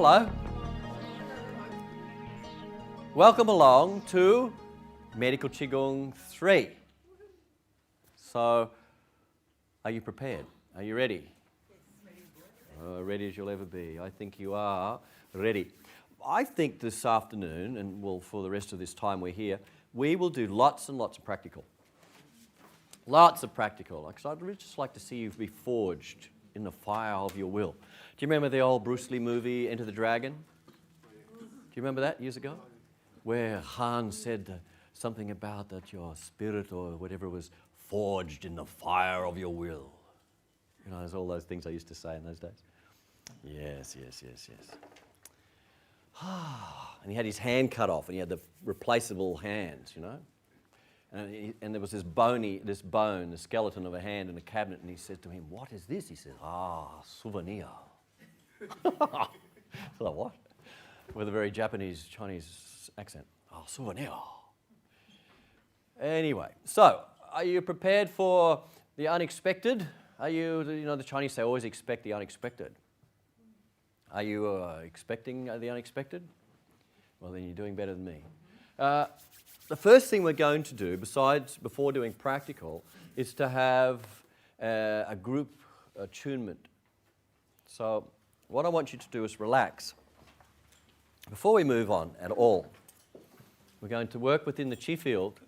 Hello. Welcome along to Medical Qigong 3. So, are you prepared? Are you ready? Ready as you'll ever be. I think you are ready. I think this afternoon, and well, for the rest of this time we're here, we will do lots and lots of practical. Lots of practical. Because I'd really just like to see you be forged in the fire of your will. Do you remember the old Bruce Lee movie, Enter the Dragon? Do you remember that years ago? Where Han said something about that your spirit or whatever was forged in the fire of your will. You know, there's all those things I used to say in those days. Yes. And he had his hand cut off and he had the replaceable hands, you know. And there was this bone, the skeleton of a hand in a cabinet, and he said to him, "What is this?" He said, souvenir. I thought, what? With a very Japanese, Chinese accent. Souvenir. Anyway, so are you prepared for the unexpected? The Chinese say always expect the unexpected. Are you expecting the unexpected? Well, then you're doing better than me. The first thing we're going to do, before doing practical, is to have a group attunement. So what I want you to do is relax. Before we move on at all, we're going to work within the chi field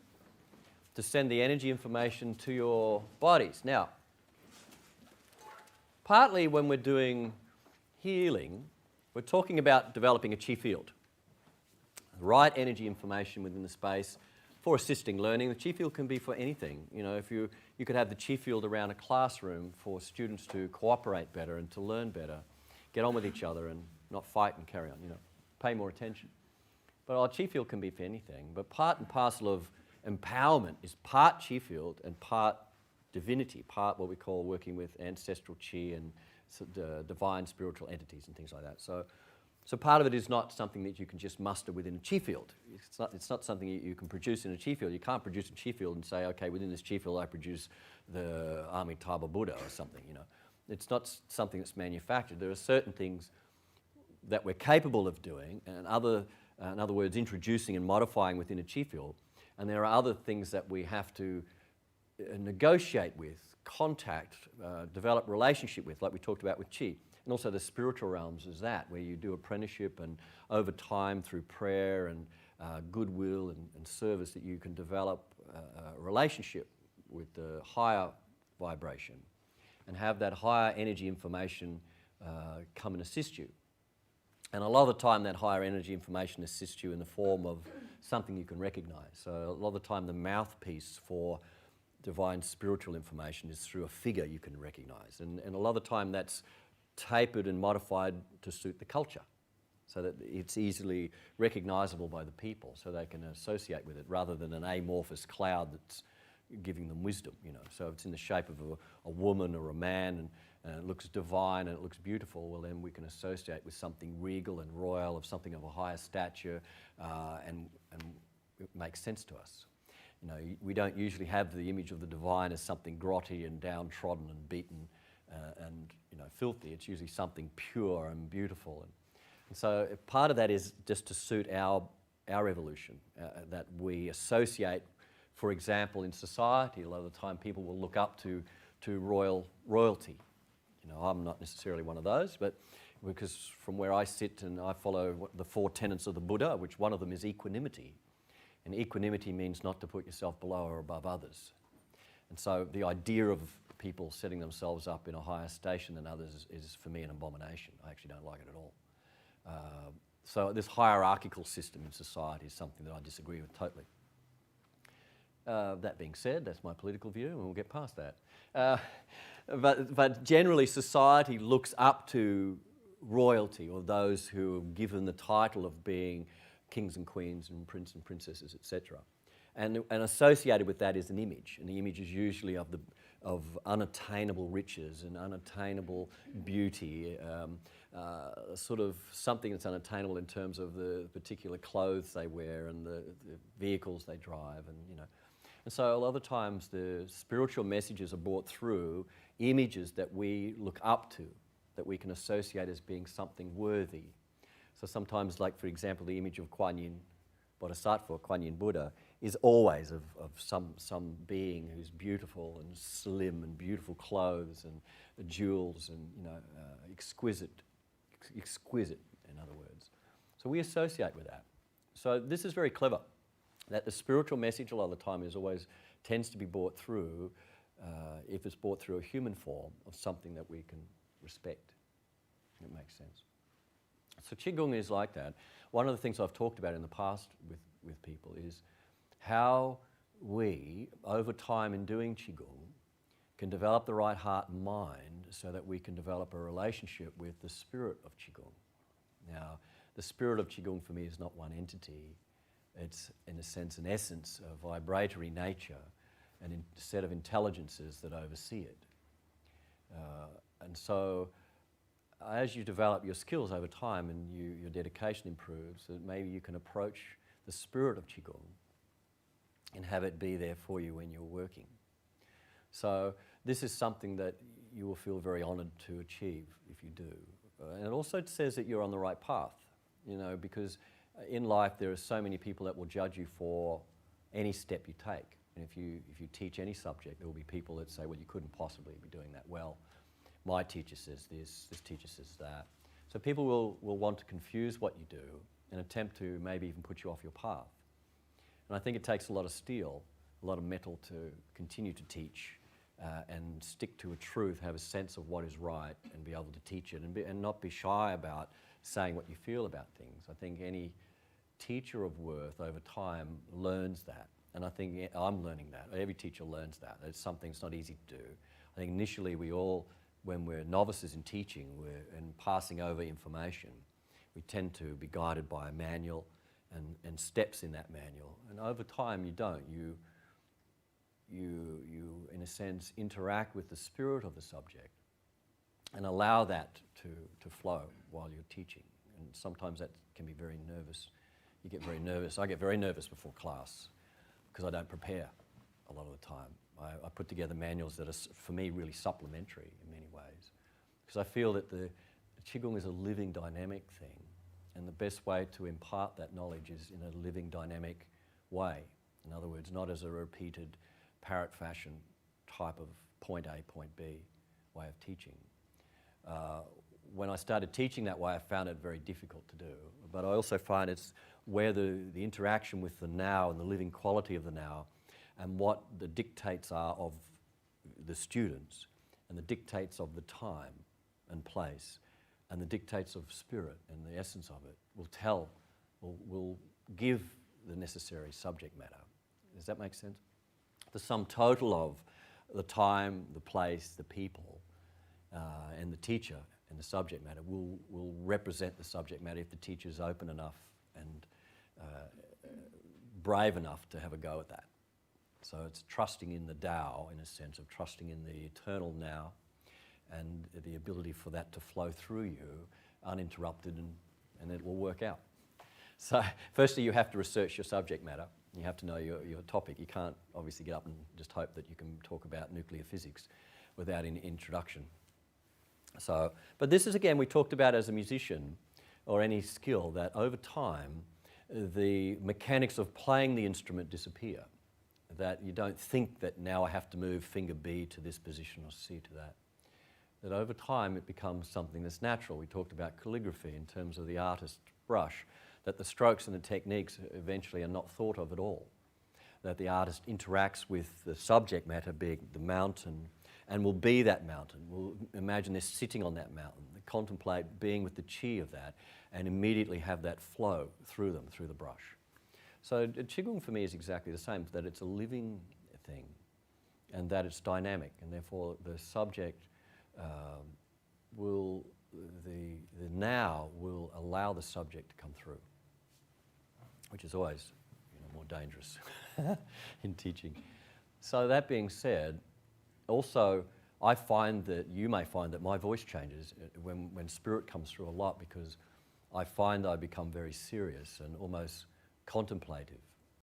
to send the energy information to your bodies. Now, partly when we're doing healing, we're talking about developing a chi field. Right energy information within the space for assisting learning. The chi field can be for anything. You know, if you could have the chi field around a classroom for students to cooperate better and to learn better, get on with each other and not fight and carry on, you know, pay more attention. But our chi field can be for anything. But part and parcel of empowerment is part chi field and part divinity, part what we call working with ancestral chi and divine spiritual entities and things like that. So part of it is not something that you can just muster within a chi field. It's not something you can produce in a chi field. You can't produce a chi field and say, okay, within this chi field I produce the Amitabha Buddha or something, you know. It's not something that's manufactured. There are certain things that we're capable of doing, and in other words, introducing and modifying within a chi field, and there are other things that we have to negotiate with, contact, develop relationship with, like we talked about with chi. And also the spiritual realms is that, where you do apprenticeship and over time through prayer and goodwill and service that you can develop a relationship with the higher vibration and have that higher energy information come and assist you. And a lot of the time that higher energy information assists you in the form of something you can recognize. So a lot of the time the mouthpiece for divine spiritual information is through a figure you can recognize. And a lot of the time that's tapered and modified to suit the culture so that it's easily recognizable by the people so they can associate with it rather than an amorphous cloud that's giving them wisdom, you know. So if it's in the shape of a woman or a man and it looks divine and it looks beautiful, well then we can associate with something regal and royal, of something of a higher stature, and it makes sense to us. You know, we don't usually have the image of the divine as something grotty and downtrodden and beaten and you know, filthy. It's usually something pure and beautiful. And so part of that is just to suit our evolution, that we associate, for example, in society, a lot of the time people will look up to royalty. You know, I'm not necessarily one of those, but because from where I sit and I follow the 4 tenets of the Buddha, which one of them is equanimity. And equanimity means not to put yourself below or above others. And so the idea of people setting themselves up in a higher station than others is for me an abomination. I actually don't like it at all. So this hierarchical system in society is something that I disagree with totally. That being said, that's my political view and we'll get past that. But generally society looks up to royalty or those who are given the title of being kings and queens and prince and princesses, etc. And associated with that is an image, and the image is usually of unattainable riches and unattainable beauty, sort of something that's unattainable in terms of the particular clothes they wear and the vehicles they drive, and you know. And so a lot of times the spiritual messages are brought through images that we look up to, that we can associate as being something worthy. So sometimes, like for example, the image of Kuan Yin Bodhisattva, Kuan Yin Buddha, is always of some being who's beautiful and slim and beautiful clothes and jewels and exquisite, in other words. So we associate with that. So this is very clever, that the spiritual message a lot of the time tends to be brought through, if it's brought through a human form of something that we can respect. It makes sense. So Qigong is like that. One of the things I've talked about in the past with people is how we, over time in doing Qigong, can develop the right heart and mind so that we can develop a relationship with the spirit of Qigong. Now, the spirit of Qigong for me is not one entity. It's, in a sense, an essence, a vibratory nature, and a set of intelligences that oversee it. And so, as you develop your skills over time and your dedication improves, that maybe you can approach the spirit of Qigong and have it be there for you when you're working. So this is something that you will feel very honoured to achieve if you do. And it also says that you're on the right path, because in life there are so many people that will judge you for any step you take. And if you teach any subject, there will be people that say, well, you couldn't possibly be doing that well. My teacher says this teacher says that. So people will want to confuse what you do and attempt to maybe even put you off your path. And I think it takes a lot of steel, a lot of metal to continue to teach and stick to a truth, have a sense of what is right and be able to teach it and not be shy about saying what you feel about things. I think any teacher of worth over time learns that. And I think I'm learning that. Every teacher learns that. It's something that's not easy to do. I think initially we all, when we're novices in teaching and passing over information, we tend to be guided by a manual and steps in that manual. And over time you don't. You, in a sense, interact with the spirit of the subject and allow that to flow while you're teaching. And sometimes that can be very nervous. You get very nervous. I get very nervous before class because I don't prepare a lot of the time. I put together manuals that are, for me, really supplementary in many ways. Because I feel that the Qigong is a living, dynamic thing. And the best way to impart that knowledge is in a living, dynamic way. In other words, not as a repeated parrot fashion type of point A, point B way of teaching. When I started teaching that way, I found it very difficult to do. But I also find it's where the interaction with the now and the living quality of the now and what the dictates are of the students and the dictates of the time and place and the dictates of spirit and the essence of it will give the necessary subject matter. Does that make sense? The sum total of the time, the place, the people, and the teacher and the subject matter will represent the subject matter if the teacher is open enough and brave enough to have a go at that. So it's trusting in the Tao, in a sense of trusting in the eternal now and the ability for that to flow through you uninterrupted and it will work out. So firstly you have to research your subject matter. You have to know your topic. You can't obviously get up and just hope that you can talk about nuclear physics without an introduction. So, but this is, again, we talked about as a musician or any skill that over time the mechanics of playing the instrument disappear. That you don't think that now I have to move finger B to this position or C to that. That over time it becomes something that's natural. We talked about calligraphy in terms of the artist brush, that the strokes and the techniques eventually are not thought of at all. That the artist interacts with the subject matter, being the mountain, and will be that mountain. Will imagine they're sitting on that mountain, they contemplate being with the chi of that, and immediately have that flow through them, through the brush. So Qigong for me is exactly the same, that it's a living thing and that it's dynamic, and therefore the subject the now will allow the subject to come through, which is always more dangerous in teaching. So that being said, also I find that you may find that my voice changes when spirit comes through a lot, because I find I become very serious and almost contemplative